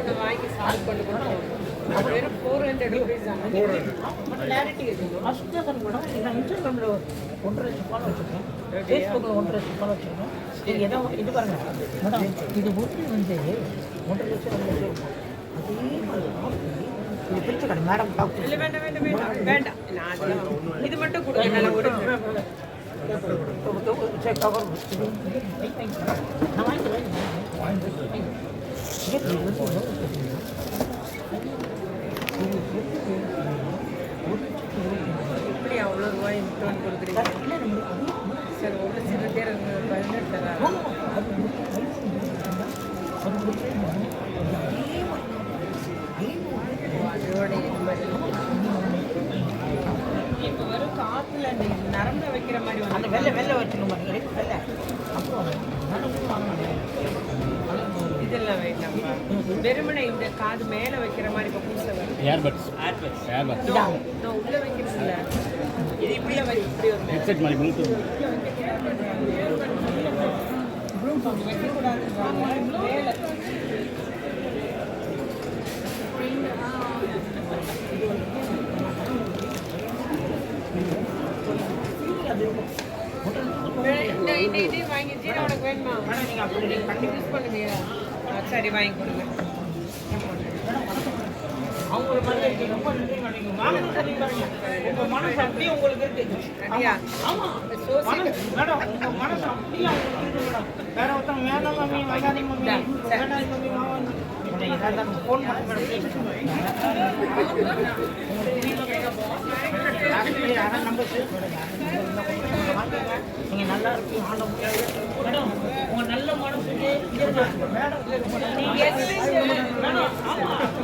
ஒன்று வாங்கி சால்வ் பண்ணி அது வெறும் 400 ரூபீஸ் தான். கிளாரிட்டி இருக்குது. அசுத்தம் கூட நான் இன்ஸ்டாகிராமில் 1.5 லட்சம் ஃபாலோ வச்சுருக்கேன், ஃபேஸ்புக்கில் 1.5 லட்சம் ஃபாலோ வச்சுருக்கேன். இது எதோ இது பாருங்க மேடம், இது ஒன்று வந்து 1.5 லட்சம் 2 லட்சம் இருக்கும். அதே மாதிரி இது பிரிச்சு கடை மேடம் இல்லை வேண்டாம் வேண்டாம் வேண்டாம் வேண்டாம். நான் அதெல்லாம் இது மட்டும் கொடுங்க. நல்லா ஒரு சரி கவர் நான் வாங்கிக்கிறேன். எப்படி அவ்வளோ ரூபாய் ரிட்டர்ன் கொடுக்குறீங்க? சரி ஒரு சில பேர் 18 தராங்க. அதோட இப்போ வரும் காற்றுல அந்த நரம்பை வைக்கிற மாதிரி அந்த வெள்ளை வெள்ளை வச்சுக்கணும் பாருங்க, வெள்ளை அப்புறம் இதெல்லாம் வேண்டாம்ப்பா. வெறுமனை இந்த காது மேலே வைக்கிற மாதிரி இப்போ புதுசாக வரும். ஏர்பட்ஸ் நான் உள்ளே வைக்கிறது இல்லை, இது இப்படியே வை இப்படி ஒரு ஹெட்செட் மாதிரி ப்ளூடூத் வைக்கக்கூடாதுன்றாங்க மேலே. இது வாங்கி ஜீரோ உனக்கு வேணுமா? நீங்கள் அப்படி நீங்கள் கண்டிப்பாக யூஸ் பண்ணுவியா? சரி வாங்கி கொடுங்க. அவங்கள மாதிரி இருக்கு. ரொம்ப நன்றி மேடம். நீங்கள் வாங்கணும் சரி பாருங்க, உங்கள் மனசு அப்படியே உங்களுக்கு இருக்கு. அப்படியா? ஆமாம் மேடம், உங்கள் மனசு அப்படியே அவங்களுக்கு இருக்கு மேடம். வேற ஒருத்தவங்க வேண்டாம் மம்மி, வேண்டாதீங்க மம்மி, வேண்டாதீங்க மம்மி, வாங்க ஏதாவது ஃபோன் பண்ண மேடம். அதான் நம்பர் நீங்கள் நல்லா இருக்கீங்க ஆண்ட முடியாது மேடம். உங்கள் நல்ல மனசுக்கு மேடம் மேடம் ஆமாம்